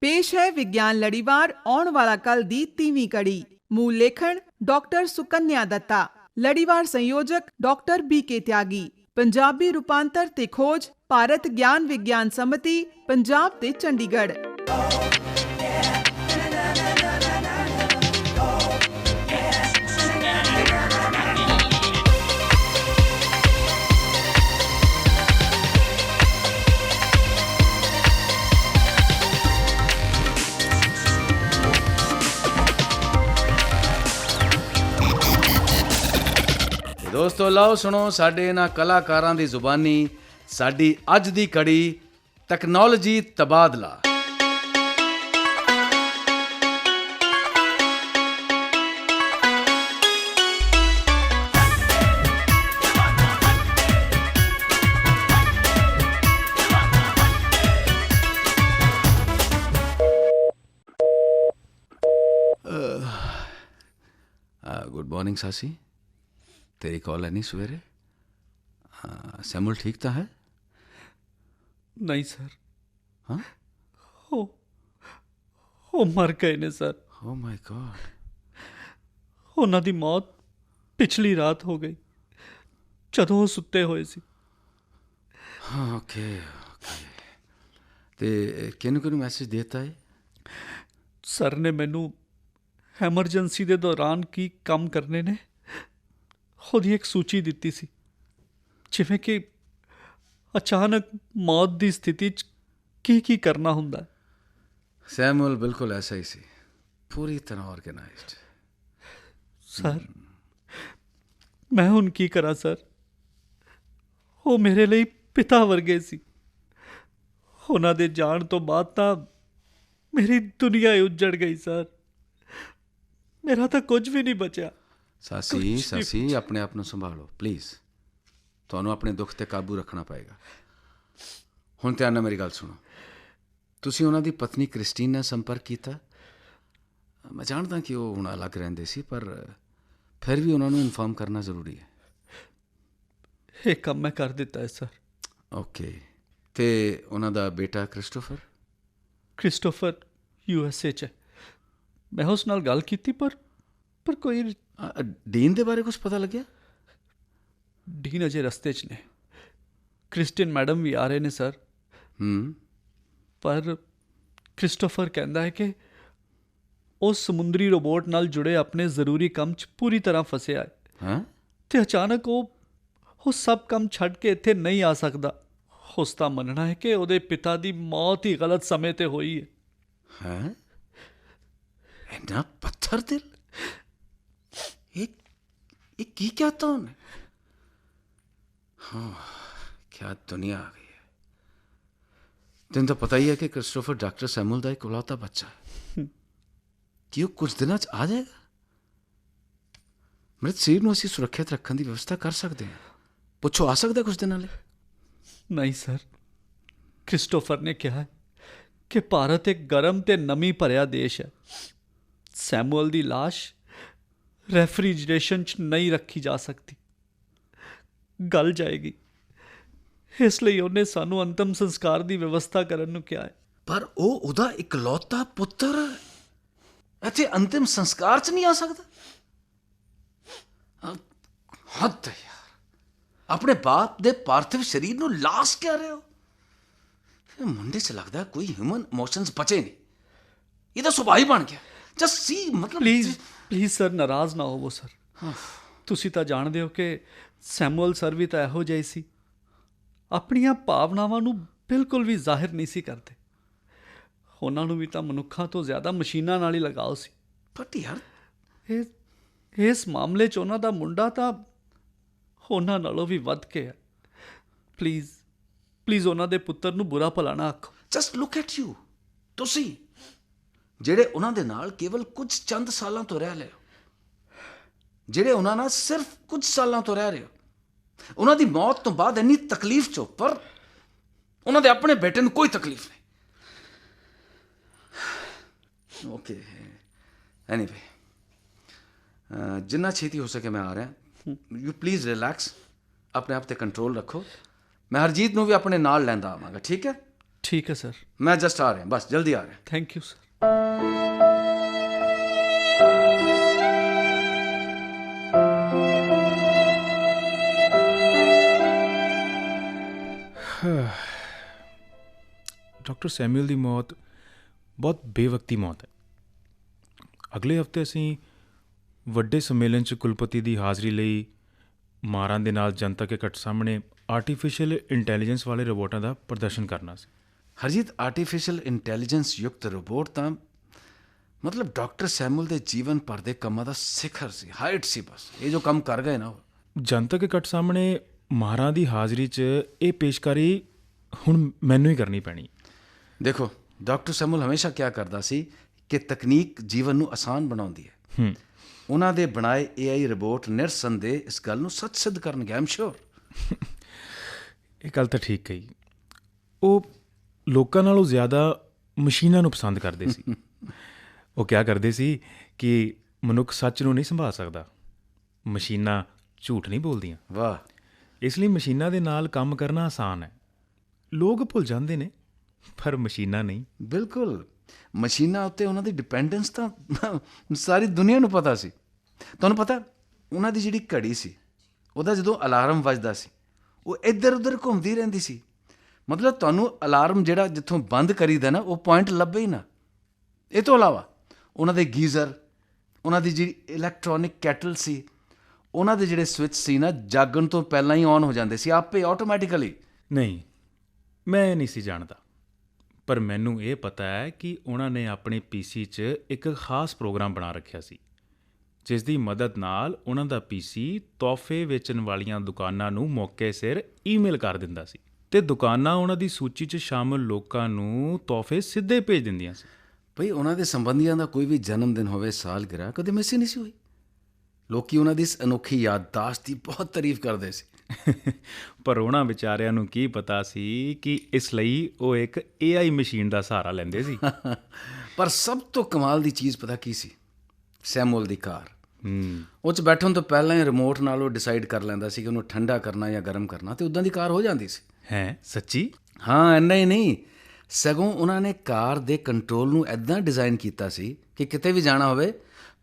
पेश है विज्ञान लड़ीवार आउण वाला कल दी 3वीं कड़ी। मूल लेखन डॉक्टर सुकन्या दत्ता, लड़ीवार संयोजक डॉक्टर BK त्यागी, पंजाबी रूपांतर ते खोज भारत ज्ञान विज्ञान समिति पंजाब ते चंडीगढ़। ਦੋਸਤੋ ਲਓ ਸੁਣੋ ਸਾਡੇ ਇਹਨਾਂ ਕਲਾਕਾਰਾਂ ਦੀ ਜ਼ੁਬਾਨੀ ਸਾਡੀ ਅੱਜ ਦੀ ਕੜੀ ਟੈਕਨੋਲੋਜੀ ਤਬਾਦਲਾ। ਗੁੱਡ ਮਾਰਨਿੰਗ ਸਾਸੀ, तेरी कॉल है नहीं सवेरे? सैमुअल ठीक तो है? नहीं सर। हाँ? ਉਹ ਮਰ ਗਏ ਨੇ ਸਰ। Oh my God। ਉਹਨਾਂ ਦੀ ਮੌਤ ਪਿਛਲੀ ਰਾਤ ਹੋ ਗਈ ਜਦੋਂ ਉਹ ਸੁੱਤੇ ਹੋਏ ਸੀ। ਹਾਂ ਓਕੇ ਤੇ ਕਿਹਨੂੰ ਮੈਸੇਜ ਦਿੱਤਾ ਹੈ? ਸਰ ਨੇ ਮੈਨੂੰ ਐਮਰਜੈਂਸੀ ਦੇ ਦੌਰਾਨ ਕੀ ਕੰਮ ਕਰਨੇ ਨੇ ਉਹਦੀ ਇੱਕ ਸੂਚੀ ਦਿੱਤੀ ਸੀ, ਜਿਵੇਂ ਕਿ ਅਚਾਨਕ ਮੌਤ ਦੀ ਸਥਿਤੀ 'ਚ ਕੀ ਕਰਨਾ ਹੁੰਦਾ। ਸੈਮੂਅਲ ਬਿਲਕੁਲ ਐਸਾ ਹੀ ਸੀ, ਪੂਰੀ ਤਰ੍ਹਾਂ ਆਰਗੇਨਾਈਜ਼ਡ। ਸਰ ਮੈਂ ਹੁਣ ਕੀ ਕਰਾਂ ਸਰ? ਉਹ ਮੇਰੇ ਲਈ ਪਿਤਾ ਵਰਗੇ ਸੀ। ਉਹਨਾਂ ਦੇ ਜਾਣ ਤੋਂ ਬਾਅਦ ਤਾਂ ਮੇਰੀ ਦੁਨੀਆ ਹੀ ਉੱਜੜ ਗਈ ਸਰ। ਮੇਰਾ ਤਾਂ ਕੁਝ ਵੀ ਨਹੀਂ ਬਚਿਆ। ਸਾਸੀ ਆਪਣੇ ਆਪ ਨੂੰ ਸੰਭਾਲੋ ਪਲੀਜ਼, ਤੁਹਾਨੂੰ ਆਪਣੇ ਦੁੱਖ 'ਤੇ ਕਾਬੂ ਰੱਖਣਾ ਪਏਗਾ। ਹੁਣ ਧਿਆਨ ਨਾਲ ਮੇਰੀ ਗੱਲ ਸੁਣੋ। ਤੁਸੀਂ ਉਹਨਾਂ ਦੀ ਪਤਨੀ ਕ੍ਰਿਸਟੀਨ ਨਾਲ ਸੰਪਰਕ ਕੀਤਾ? ਮੈਂ ਜਾਣਦਾ ਕਿ ਉਹ ਹੁਣ ਅਲੱਗ ਰਹਿੰਦੇ ਸੀ, ਪਰ ਫਿਰ ਵੀ ਉਹਨਾਂ ਨੂੰ ਇਨਫੋਰਮ ਕਰਨਾ ਜ਼ਰੂਰੀ ਹੈ। ਇਹ ਕੰਮ ਮੈਂ ਕਰ ਦਿੱਤਾ ਹੈ ਸਰ। ਓਕੇ, ਤੇ ਉਹਨਾਂ ਦਾ ਬੇਟਾ ਕ੍ਰਿਸਟੋਫਰ USA 'ਚ ਹੈ। ਮੈਂ ਉਸ ਨਾਲ ਗੱਲ ਕੀਤੀ ਪਰ ਕੋਈ। ਡੀਨ ਦੇ ਬਾਰੇ ਕੁਝ ਪਤਾ ਲੱਗਿਆ? ਡੀਨ ਅਜੇ ਰਸਤੇ 'ਚ ਨੇ। ਕ੍ਰਿਸਟੀਨ ਮੈਡਮ ਵੀ ਆ ਰਹੇ ਨੇ ਸਰ। ਪਰ ਕ੍ਰਿਸਟੋਫਰ ਕਹਿੰਦਾ ਹੈ ਕਿ ਉਹ ਸਮੁੰਦਰੀ ਰੋਬੋਟ ਨਾਲ ਜੁੜੇ ਆਪਣੇ ਜ਼ਰੂਰੀ ਕੰਮ 'ਚ ਪੂਰੀ ਤਰ੍ਹਾਂ ਫਸਿਆ ਹੈ ਤੇ ਅਚਾਨਕ ਉਹ ਸਭ ਕੰਮ ਛੱਡ ਕੇ ਇੱਥੇ ਨਹੀਂ ਆ ਸਕਦਾ। ਉਸ ਦਾ ਮੰਨਣਾ ਹੈ ਕਿ ਉਹਦੇ ਪਿਤਾ ਦੀ ਮੌਤ ਹੀ ਗਲਤ ਸਮੇਂ 'ਤੇ ਹੋਈ ਹੈ। ਇੰਨਾ ਪੱਥਰ ਦਿਲ, ये की क्या था उन्हें? हाँ, क्या दुनिया आ गई है। तेन तो पता ही है कि क्रिस्टोफर डॉक्टर सैमुअल का इकलौता बच्चा है कि वो कुछ दिनों आ जाएगा। मृत शरीर को असीं सुरक्षित रखने की व्यवस्था कर सकते हैं। पुछो आ सकता कुछ दिनों लिए? नहीं सर, क्रिस्टोफर ने कहा है कि भारत एक गर्म ते नमी भरिया देश है। सैमुअल की लाश ਰੈਫਰੀਜਰੇਸ਼ਨ 'ਚ ਨਹੀਂ ਰੱਖੀ ਜਾ ਸਕਦੀ, ਗਲ ਜਾਏਗੀ। ਇਸ ਲਈ ਉਹਨੇ ਸਾਨੂੰ ਅੰਤਮ ਸੰਸਕਾਰ ਦੀ ਵਿਵਸਥਾ ਕਰਨ ਨੂੰ ਕਿਹਾ ਹੈ। ਪਰ ਉਹ ਉਹਦਾ ਇਕਲੌਤਾ ਪੁੱਤਰ ਇੱਥੇ ਅੰਤਿਮ ਸੰਸਕਾਰ 'ਚ ਨਹੀਂ ਆ ਸਕਦਾ? ਹੱਦ ਹੈ ਯਾਰ, ਆਪਣੇ ਬਾਪ ਦੇ ਪਾਰਥਿਵ ਸਰੀਰ ਨੂੰ ਲਾਸ਼ ਕਹਿ ਰਹੇ ਹੋ। ਇਹ ਮੁੰਡੇ 'ਚ ਲੱਗਦਾ ਕੋਈ ਹਿਊਮਨ ਇਮੋਸ਼ਨਸ ਬਚੇ ਨਹੀਂ। ਇਹਦਾ ਸੁਭਾਅ ਹੀ ਬਣ ਗਿਆ। ਜਸਟ ਸੀ, ਮਤਲਬ ਪਲੀਜ਼ ਸਰ, ਨਾਰਾਜ਼ ਨਾ ਹੋਵੋ ਸਰ। ਤੁਸੀਂ ਤਾਂ ਜਾਣਦੇ ਹੋ ਕਿ ਸੈਮੂਅਲ ਸਰ ਵੀ ਤਾਂ ਇਹੋ ਜਿਹੇ ਸੀ, ਆਪਣੀਆਂ ਭਾਵਨਾਵਾਂ ਨੂੰ ਬਿਲਕੁਲ ਵੀ ਜ਼ਾਹਿਰ ਨਹੀਂ ਸੀ ਕਰਦੇ। ਉਹਨਾਂ ਨੂੰ ਵੀ ਤਾਂ ਮਨੁੱਖਾਂ ਤੋਂ ਜ਼ਿਆਦਾ ਮਸ਼ੀਨਾਂ ਨਾਲ ਹੀ ਲਗਾਓ ਸੀ। ਬਟ ਯਾਰ ਇਸ ਮਾਮਲੇ 'ਚ ਉਹਨਾਂ ਦਾ ਮੁੰਡਾ ਤਾਂ ਉਹਨਾਂ ਨਾਲੋਂ ਵੀ ਵੱਧ ਕੇ ਹੈ। ਪਲੀਜ਼ ਉਹਨਾਂ ਦੇ ਪੁੱਤਰ ਨੂੰ ਬੁਰਾ ਭਲਾ ਨਾ ਆਖੋ। ਜਸਟ ਲੁੱਕ ਐਟ ਯੂ, ਤੁਸੀਂ ਜਿਹੜੇ ਉਹਨਾਂ ਦੇ ਨਾਲ ਕੇਵਲ ਕੁਝ ਚੰਦ ਸਾਲਾਂ ਤੋਂ ਰਹਿ ਰਹੇ ਹੋ, ਜਿਹੜੇ ਉਹਨਾਂ ਨਾਲ ਸਿਰਫ ਕੁਝ ਸਾਲਾਂ ਤੋਂ ਰਹਿ ਰਹੇ ਹੋ, ਉਹਨਾਂ ਦੀ ਮੌਤ ਤੋਂ ਬਾਅਦ ਇੰਨੀ ਤਕਲੀਫ 'ਚੋਂ, ਪਰ ਉਹਨਾਂ ਦੇ ਆਪਣੇ ਬੇਟੇ ਨੂੰ ਕੋਈ ਤਕਲੀਫ ਨਹੀਂ। ਓਕੇ, ਐਨੀਵੇ ਜਿੰਨਾ ਛੇਤੀ ਹੋ ਸਕੇ ਮੈਂ ਆ ਰਿਹਾ। ਯੂ ਪਲੀਜ਼ ਰਿਲੈਕਸ, ਆਪਣੇ ਆਪ 'ਤੇ ਕੰਟਰੋਲ ਰੱਖੋ। ਮੈਂ ਹਰਜੀਤ ਨੂੰ ਵੀ ਆਪਣੇ ਨਾਲ ਲੈਂਦਾ ਆਵਾਂਗਾ, ਠੀਕ ਹੈ? ठीक है सर। मैं जस्ट आ रहे हैं, बस जल्दी आ रहे हैं। Thank you sir. Doctor Samuel ਦੀ ਮੌਤ ਬਹੁਤ ਬੇਵਕਤੀ ਮੌਤ ਹੈ। ਅਗਲੇ ਹਫ਼ਤੇ ਅਸੀਂ ਵੱਡੇ ਸੰਮੇਲਨ 'ਚ ਕੁਲਪਤੀ ਦੀ ਹਾਜ਼ਰੀ ਲਈ ਮਾਰਾਂ ਦੇ ਨਾਲ ਜਨਤਕ ਇਕੱਠ ਸਾਹਮਣੇ ਆਰਟੀਫਿਸ਼ੀਅਲ ਇੰਟੈਲੀਜੈਂਸ ਵਾਲੇ ਰੋਬੋਟਾਂ ਦਾ ਪ੍ਰਦਰਸ਼ਨ ਕਰਨਾ ਸੀ। ਹਰਜੀਤ, ਆਰਟੀਫਿਸ਼ੀਅਲ ਇੰਟੈਲੀਜੈਂਸ ਯੁਕਤ ਰੋਬੋਟ ਤਾਂ ਮਤਲਬ ਡਾਕਟਰ ਸੈਮੂਅਲ ਦੇ ਜੀਵਨ ਭਰ ਦੇ ਕੰਮਾਂ ਦਾ ਸਿਖਰ ਸੀ, ਹਾਈਟ ਸੀ। ਬਸ ਇਹ ਜੋ ਕੰਮ ਕਰ ਗਏ ਨਾ ਉਹ। ਜਨਤਕ ਇਕੱਠ ਸਾਹਮਣੇ ਮਾਰਾਂ ਦੀ ਹਾਜ਼ਰੀ 'ਚ ਇਹ ਪੇਸ਼ਕਾਰੀ ਹੁਣ ਮੈਨੂੰ ਹੀ ਕਰਨੀ ਪੈਣੀ। ਦੇਖੋ, ਡਾਕਟਰ ਸੈਮੂਅਲ ਹਮੇਸ਼ਾ ਕਿਹਾ ਕਰਦਾ ਸੀ ਕਿ ਤਕਨੀਕ ਜੀਵਨ ਨੂੰ ਆਸਾਨ ਬਣਾਉਂਦੀ ਹੈ। ਉਹਨਾਂ ਦੇ ਬਣਾਏ AI ਰੋਬੋਟ ਨਿਰਸੰਦੇਹ ਇਸ ਗੱਲ ਨੂੰ ਸੱਚ ਸਿੱਧ ਕਰਨਗੇ, ਆਈ ਐਮ ਸ਼ੋਰ। ਇਹ ਗੱਲ ਤਾਂ ਠੀਕ ਕਹੀ। ਉਹ ਲੋਕਾਂ ਨਾਲੋਂ ਜ਼ਿਆਦਾ ਮਸ਼ੀਨਾਂ ਨੂੰ ਪਸੰਦ ਕਰਦੇ ਸੀ। ਉਹ ਕਿਹਾ ਕਰਦੇ ਸੀ ਕਿ ਮਨੁੱਖ ਸੱਚ ਨੂੰ ਨਹੀਂ ਸੰਭਾਲ ਸਕਦਾ, ਮਸ਼ੀਨਾਂ ਝੂਠ ਨਹੀਂ ਬੋਲਦੀਆਂ। ਵਾਹ। ਇਸ ਲਈ ਮਸ਼ੀਨਾਂ ਦੇ ਨਾਲ ਕੰਮ ਕਰਨਾ ਆਸਾਨ ਹੈ। ਲੋਕ ਭੁੱਲ ਜਾਂਦੇ ਨੇ ਪਰ ਮਸ਼ੀਨਾਂ ਨਹੀਂ। ਬਿਲਕੁਲ, ਮਸ਼ੀਨਾਂ ਉੱਤੇ ਉਹਨਾਂ ਦੀ ਡਿਪੈਂਡੈਂਸ ਤਾਂ ਸਾਰੀ ਦੁਨੀਆ ਨੂੰ ਪਤਾ ਸੀ। ਤੁਹਾਨੂੰ ਪਤਾ, ਉਹਨਾਂ ਦੀ ਜਿਹੜੀ ਘੜੀ ਸੀ, ਉਹਦਾ ਜਦੋਂ ਅਲਾਰਮ ਵੱਜਦਾ ਸੀ ਉਹ ਇੱਧਰ ਉੱਧਰ ਘੁੰਮਦੀ ਰਹਿੰਦੀ ਸੀ। ਮਤਲਬ ਤੁਹਾਨੂੰ ਅਲਾਰਮ ਜਿਹੜਾ ਜਿੱਥੋਂ ਬੰਦ ਕਰੀਦਾ ਨਾ, ਉਹ ਪੁਆਇੰਟ ਲੱਭੇ ਹੀ ਨਾ। ਇਹ ਤੋਂ ਇਲਾਵਾ ਉਹਨਾਂ ਦੇ ਗੀਜ਼ਰ, ਉਹਨਾਂ ਦੀ ਜਿਹੜੀ ਇਲੈਕਟ੍ਰੋਨਿਕ ਕੈਟਲ ਸੀ, ਉਹਨਾਂ ਦੇ ਜਿਹੜੇ ਸਵਿਚ ਸੀ ਨਾ, ਜਾਗਣ ਤੋਂ ਪਹਿਲਾਂ ਹੀ ਔਨ ਹੋ ਜਾਂਦੇ ਸੀ ਆਪੇ, ਆਟੋਮੈਟਿਕਲੀ। ਨਹੀਂ, ਮੈਂ ਇਹ ਨਹੀਂ ਸੀ ਜਾਣਦਾ, ਪਰ ਮੈਨੂੰ ਇਹ ਪਤਾ ਹੈ ਕਿ ਉਹਨਾਂ ਨੇ ਆਪਣੇ PC 'ਚ ਇੱਕ ਖਾਸ ਪ੍ਰੋਗਰਾਮ ਬਣਾ ਰੱਖਿਆ ਸੀ, ਜਿਸ ਦੀ ਮਦਦ ਨਾਲ ਉਹਨਾਂ ਦਾ PC ਤੋਹਫੇ ਵੇਚਣ ਵਾਲੀਆਂ ਦੁਕਾਨਾਂ ਨੂੰ ਮੌਕੇ ਸਿਰ ਈਮੇਲ ਕਰ ਦਿੰਦਾ ਸੀ ਅਤੇ ਦੁਕਾਨਾਂ ਉਹਨਾਂ ਦੀ ਸੂਚੀ 'ਚ ਸ਼ਾਮਲ ਲੋਕਾਂ ਨੂੰ ਤੋਹਫੇ ਸਿੱਧੇ ਭੇਜ ਦਿੰਦੀਆਂ ਸੀ। ਭਈ ਉਹਨਾਂ ਦੇ ਸੰਬੰਧੀਆਂ ਦਾ ਕੋਈ ਵੀ ਜਨਮ ਦਿਨ ਹੋਵੇ, ਸਾਲਗਿਰਾ, ਕਦੇ ਮਿਸ ਹੀ ਨਹੀਂ ਸੀ ਹੋਈ। ਲੋਕੀ ਉਹਨਾਂ ਦੀ ਇਸ ਅਨੋਖੀ ਯਾਦਦਾਸ਼ਤ ਦੀ ਬਹੁਤ ਤਾਰੀਫ ਕਰਦੇ ਸੀ। ਪਰ ਉਹਨਾਂ ਵਿਚਾਰਿਆਂ ਨੂੰ ਕੀ ਪਤਾ ਸੀ ਕਿ ਇਸ ਲਈ ਉਹ ਇੱਕ AI ਮਸ਼ੀਨ ਦਾ ਸਹਾਰਾ ਲੈਂਦੇ ਸੀ। ਪਰ ਸਭ ਤੋਂ ਕਮਾਲ ਦੀ ਚੀਜ਼ ਪਤਾ ਕੀ ਸੀ? ਸੈਮੂਅਲ ਦੀ ਕਾਰ। ਉਹ 'ਚ ਬੈਠਣ ਤੋਂ ਪਹਿਲਾਂ ਹੀ ਰਿਮੋਟ ਨਾਲ ਉਹ ਡਿਸਾਈਡ ਕਰ ਲੈਂਦਾ ਸੀ ਕਿ ਉਹਨੂੰ ਠੰਡਾ ਕਰਨਾ ਜਾਂ ਗਰਮ ਕਰਨਾ, ਅਤੇ ਉੱਦਾਂ ਦੀ ਕਾਰ ਹੋ ਜਾਂਦੀ ਸੀ। ਹੈ ਸੱਚੀ? ਹਾਂ, ਇੰਨਾ ਹੀ ਨਹੀਂ, ਸਗੋਂ ਉਹਨਾਂ ਨੇ ਕਾਰ ਦੇ ਕੰਟਰੋਲ ਨੂੰ ਇੱਦਾਂ ਡਿਜ਼ਾਈਨ ਕੀਤਾ ਸੀ ਕਿ ਕਿਤੇ ਵੀ ਜਾਣਾ ਹੋਵੇ,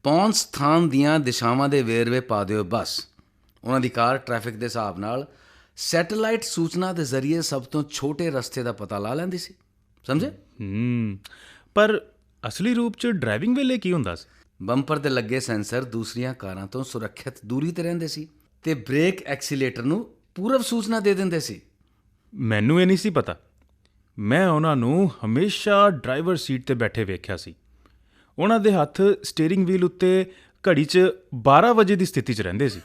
ਪਹੁੰਚ ਸਥਾਨ ਦੀਆਂ ਦਿਸ਼ਾਵਾਂ ਦੇ ਵੇਰਵੇ ਪਾ ਦਿਓ, ਬਸ ਉਹਨਾਂ ਦੀ ਕਾਰ ਟ੍ਰੈਫਿਕ ਦੇ ਹਿਸਾਬ ਨਾਲ ਸੈਟੇਲਾਈਟ ਸੂਚਨਾ ਦੇ ਜ਼ਰੀਏ ਸਭ ਤੋਂ ਛੋਟੇ ਰਸਤੇ ਦਾ ਪਤਾ ਲਾ ਲੈਂਦੀ ਸੀ। ਸਮਝੇ? ਪਰ ਅਸਲੀ ਰੂਪ 'ਚ ਡਰਾਈਵਿੰਗ ਵੇਲੇ ਕੀ ਹੁੰਦਾ ਸੀ? ਬੰਪਰ 'ਤੇ ਲੱਗੇ ਸੈਂਸਰ ਦੂਸਰੀਆਂ ਕਾਰਾਂ ਤੋਂ ਸੁਰੱਖਿਅਤ ਦੂਰੀ 'ਤੇ ਰਹਿੰਦੇ ਸੀ ਅਤੇ ਬ੍ਰੇਕ ਐਕਸੀਲੇਟਰ ਨੂੰ ਪੂਰਵ ਸੂਚਨਾ ਦੇ ਦਿੰਦੇ ਸੀ। ਮੈਨੂੰ ਇਹ ਨਹੀਂ ਸੀ ਪਤਾ। ਮੈਂ ਉਹਨਾਂ ਨੂੰ ਹਮੇਸ਼ਾ ਡਰਾਈਵਰ ਸੀਟ 'ਤੇ ਬੈਠੇ ਵੇਖਿਆ ਸੀ। ਉਹਨਾਂ ਦੇ ਹੱਥ ਸਟੀਅਰਿੰਗ ਵੀਲ ਉੱਤੇ ਘੜੀ 'ਚ 12 ਵਜੇ ਦੀ ਸਥਿਤੀ 'ਚ ਰਹਿੰਦੇ ਸੀ।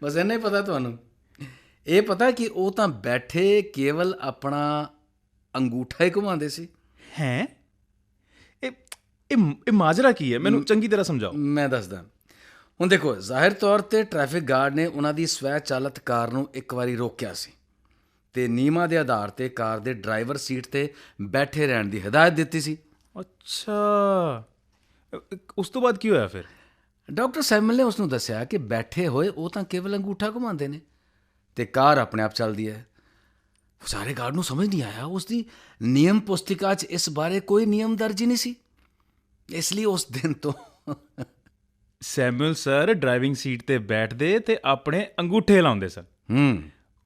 ਬਸ ਇੰਨਾ ਹੀ ਪਤਾ ਤੁਹਾਨੂੰ? ਇਹ ਪਤਾ ਕਿ ਉਹ ਤਾਂ ਬੈਠੇ ਕੇਵਲ ਆਪਣਾ ਅੰਗੂਠਾ ਹੀ ਘੁਮਾਉਂਦੇ ਸੀ। ਹੈਂ? ਇਹ ਮਾਜਰਾ ਕੀ ਹੈ? ਮੈਨੂੰ ਚੰਗੀ ਤਰ੍ਹਾਂ ਸਮਝਾਓ। ਮੈਂ ਦੱਸਦਾ। ਹੁਣ ਦੇਖੋ, ਜ਼ਾਹਿਰ ਤੌਰ 'ਤੇ ਟ੍ਰੈਫਿਕ ਗਾਰਡ ਨੇ ਉਹਨਾਂ ਦੀ ਸਵੈ ਚਾਲਤ ਕਾਰ ਨੂੰ ਇੱਕ ਵਾਰੀ ਰੋਕਿਆ ਸੀ ਅਤੇ ਨਿਯਮਾਂ ਦੇ ਆਧਾਰ 'ਤੇ ਕਾਰ ਦੇ ਡਰਾਈਵਰ ਸੀਟ 'ਤੇ ਬੈਠੇ ਰਹਿਣ ਦੀ ਹਦਾਇਤ ਦਿੱਤੀ ਸੀ। ਅੱਛਾ, ਉਸ ਤੋਂ ਬਾਅਦ ਕੀ ਹੋਇਆ ਫਿਰ? ਡਾਕਟਰ ਸੈਮੂਅਲ ਨੇ ਉਸ ਨੂੰ ਦੱਸਿਆ ਕਿ ਬੈਠੇ ਹੋਏ ਉਹ ਤਾਂ ਕੇਵਲ ਅੰਗੂਠਾ ਘੁਮਾਉਂਦੇ ਨੇ ਅਤੇ ਕਾਰ ਆਪਣੇ ਆਪ ਚੱਲਦੀ ਹੈ। ਸਾਰੇ ਗਾਰਡ ਨੂੰ ਸਮਝ ਨਹੀਂ ਆਇਆ। ਉਸ ਦੀ ਨਿਯਮ ਪੁਸਤਿਕਾ 'ਚ ਇਸ ਬਾਰੇ ਕੋਈ ਨਿਯਮ ਦਰਜ ਹੀ ਨਹੀਂ ਸੀ। ਇਸ ਲਈ ਉਸ ਦਿਨ ਤੋਂ ਸੈਮੂਅਲ ਸਰ ਡਰਾਈਵਿੰਗ ਸੀਟ 'ਤੇ ਬੈਠਦੇ ਤੇ ਆਪਣੇ ਅੰਗੂਠੇ ਲਾਉਂਦੇ ਸਨ।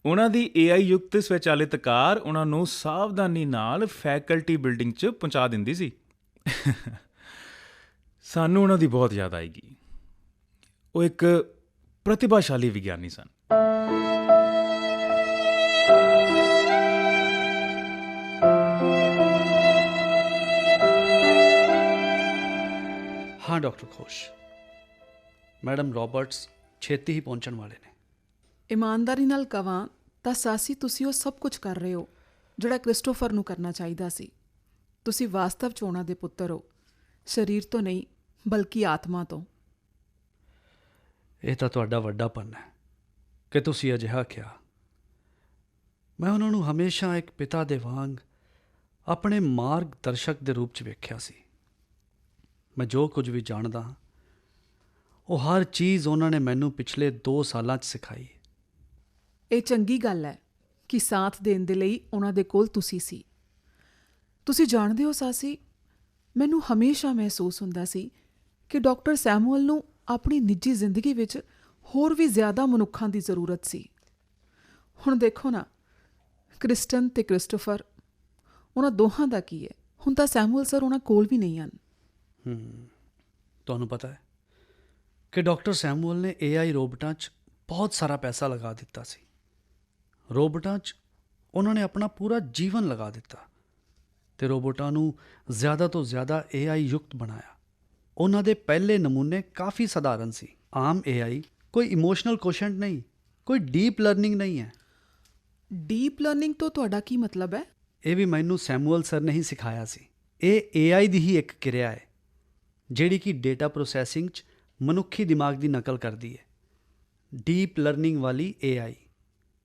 ਉਹਨਾਂ ਦੀ AI ਯੁਕਤ ਸਵੈਚਾਲਿਤ ਕਾਰ ਉਹਨਾਂ ਨੂੰ ਸਾਵਧਾਨੀ ਨਾਲ ਫੈਕਲਟੀ ਬਿਲਡਿੰਗ 'ਚ ਪਹੁੰਚਾ ਦਿੰਦੀ ਸੀ। ਸਾਨੂੰ ਉਹਨਾਂ ਦੀ ਬਹੁਤ ਯਾਦ ਆਏਗੀ। ਉਹ ਇੱਕ ਪ੍ਰਤਿਭਾਸ਼ਾਲੀ ਵਿਗਿਆਨੀ ਸਨ। हाँ डॉक्टर घोष, मैडम रॉबर्ट्स ਛੇਤੀ ਹੀ ਪਹੁੰਚਣ ਵਾਲੇ ਨੇ। ਇਮਾਨਦਾਰੀ ਨਾਲ ਕਵਾਂ ਤਾਂ ਸਾਸੀ, ਤੁਸੀਂ ਉਹ ਸਭ ਕੁਝ ਕਰ ਰਹੇ ਹੋ ਜਿਹੜਾ ਕ੍ਰਿਸਟੋਫਰ ਨੂੰ ਕਰਨਾ ਚਾਹੀਦਾ ਸੀ। ਤੁਸੀਂ ਵਾਸਤਵ 'ਚ ਉਹਨਾਂ ਦੇ ਪੁੱਤਰ ਹੋ, ਸਰੀਰ ਤੋਂ ਨਹੀਂ ਬਲਕਿ ਆਤਮਾ ਤੋਂ। ਇਹ ਤਾਂ ਤੁਹਾਡਾ ਵੱਡਾਪਨ ਹੈ ਕਿ ਤੁਸੀਂ ਅਜਿਹਾ ਕਿਹਾ। ਮੈਂ ਉਹਨਾਂ ਨੂੰ ਹਮੇਸ਼ਾ ਇੱਕ ਪਿਤਾ ਦੇ ਵਾਂਗ ਆਪਣੇ ਮਾਰਗ ਦਰਸ਼ਕ ਦੇ ਰੂਪ 'ਚ ਵੇਖਿਆ ਸੀ। ਮੈਂ ਜੋ ਕੁਝ ਵੀ ਜਾਣਦਾ ਹਾਂ, ਉਹ ਹਰ ਚੀਜ਼ ਉਹਨਾਂ ਨੇ ਮੈਨੂੰ ਪਿਛਲੇ 2 ਸਾਲਾਂ 'ਚ ਸਿਖਾਈ। ਇਹ ਚੰਗੀ ਗੱਲ ਹੈ ਕਿ ਸਾਥ ਦੇਣ ਦੇ ਲਈ ਉਹਨਾਂ ਦੇ ਕੋਲ ਤੁਸੀਂ ਸੀ। ਤੁਸੀਂ ਜਾਣਦੇ ਹੋ ਸਾਸੀ, ਮੈਨੂੰ ਹਮੇਸ਼ਾ ਮਹਿਸੂਸ ਹੁੰਦਾ ਸੀ ਕਿ ਡਾਕਟਰ ਸੈਮੂਅਲ ਨੂੰ ਆਪਣੀ ਨਿੱਜੀ ਜ਼ਿੰਦਗੀ ਵਿੱਚ ਹੋਰ ਵੀ ਜ਼ਿਆਦਾ ਮਨੁੱਖਾਂ ਦੀ ਜ਼ਰੂਰਤ ਸੀ। ਹੁਣ ਦੇਖੋ ਨਾ, ਕ੍ਰਿਸਟਨ ਤੇ ਕ੍ਰਿਸਟੋਫਰ, ਉਹਨਾਂ ਦੋਹਾਂ ਦਾ ਕੀ ਹੈ? ਹੁਣ ਤਾਂ ਸੈਮੂਅਲ ਸਰ ਉਹਨਾਂ ਕੋਲ ਵੀ ਨਹੀਂ ਹਨ। ਤੁਹਾਨੂੰ ਪਤਾ ਹੈ ਕਿ ਡਾਕਟਰ ਸੈਮੂਅਲ ਨੇ AI ਰੋਬੋਟਾਂ 'ਚ ਬਹੁਤ ਸਾਰਾ ਪੈਸਾ ਲਗਾ ਦਿੱਤਾ ਸੀ। ਰੋਬੋਟਾਂ 'ਚ ਉਹਨਾਂ ਨੇ ਆਪਣਾ ਪੂਰਾ ਜੀਵਨ ਲਗਾ ਦਿੱਤਾ ਤੇ ਰੋਬੋਟਾਂ ਨੂੰ ਜ਼ਿਆਦਾ ਤੋਂ ਜ਼ਿਆਦਾ AI ਯੁਕਤ ਬਣਾਇਆ। ਉਹਨਾਂ ਦੇ ਪਹਿਲੇ ਨਮੂਨੇ ਕਾਫੀ ਸਧਾਰਨ ਸੀ। ਆਮ AI ਕੋਈ ਇਮੋਸ਼ਨਲ ਕੋਸ਼ੈਂਟ ਨਹੀਂ, ਕੋਈ ਡੀਪ ਲਰਨਿੰਗ ਨਹੀਂ ਹੈ। ਡੀਪ ਲਰਨਿੰਗ ਤੋਂ ਤੁਹਾਡਾ ਕੀ ਮਤਲਬ ਹੈ? ਇਹ ਵੀ ਮੈਨੂੰ ਸੈਮੂਅਲ ਸਰ ਨੇ ਹੀ ਸਿਖਾਇਆ ਸੀ। ਇਹ AI ਦੀ ਹੀ ਇੱਕ ਕਿਰਿਆ ਹੈ ਜਿਹੜੀ ਕਿ ਡੇਟਾ ਪ੍ਰੋਸੈਸਿੰਗ 'ਚ ਮਨੁੱਖੀ ਦਿਮਾਗ ਦੀ ਨਕਲ ਕਰਦੀ ਹੈ। ਡੀਪ ਲਰਨਿੰਗ ਵਾਲੀ AI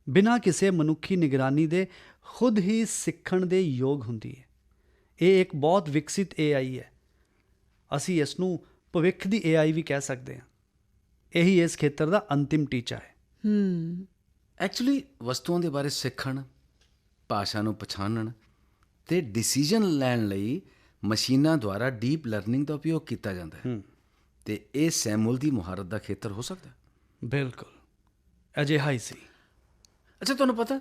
ਬਿਨਾਂ ਕਿਸੇ ਮਨੁੱਖੀ ਨਿਗਰਾਨੀ ਦੇ ਖੁਦ ਹੀ ਸਿੱਖਣ ਦੇ ਯੋਗ ਹੁੰਦੀ ਹੈ। ਇਹ ਇੱਕ ਬਹੁਤ ਵਿਕਸਿਤ AI ਹੈ। ਅਸੀਂ ਇਸ ਨੂੰ ਭਵਿੱਖ ਦੀ AI ਵੀ ਕਹਿ ਸਕਦੇ ਹਾਂ। ਇਹੀ ਇਸ ਖੇਤਰ ਦਾ ਅੰਤਿਮ ਟੀਚਾ ਹੈ। ਐਕਚੁਅਲੀ ਵਸਤੂਆਂ ਦੇ ਬਾਰੇ ਸਿੱਖਣ, ਭਾਸ਼ਾ ਨੂੰ ਪਛਾਣਨ ਤੇ ਡਿਸੀਜਨ ਲੈਣ ਲਈ ਮਸ਼ੀਨਾਂ ਦੁਆਰਾ ਡੀਪ ਲਰਨਿੰਗ ਦਾ ਉਪਯੋਗ ਕੀਤਾ ਜਾਂਦਾ ਹੈ ਤੇ ਇਹ ਸੈਮੂਅਲ ਦੀ ਮੁਹਾਰਤ ਦਾ ਖੇਤਰ ਹੋ ਸਕਦਾ ਹੈ। ਬਿਲਕੁਲ ਅਜਿਹਾ ਹੀ ਸੀ। ਅੱਛਾ, ਤੁਹਾਨੂੰ ਪਤਾ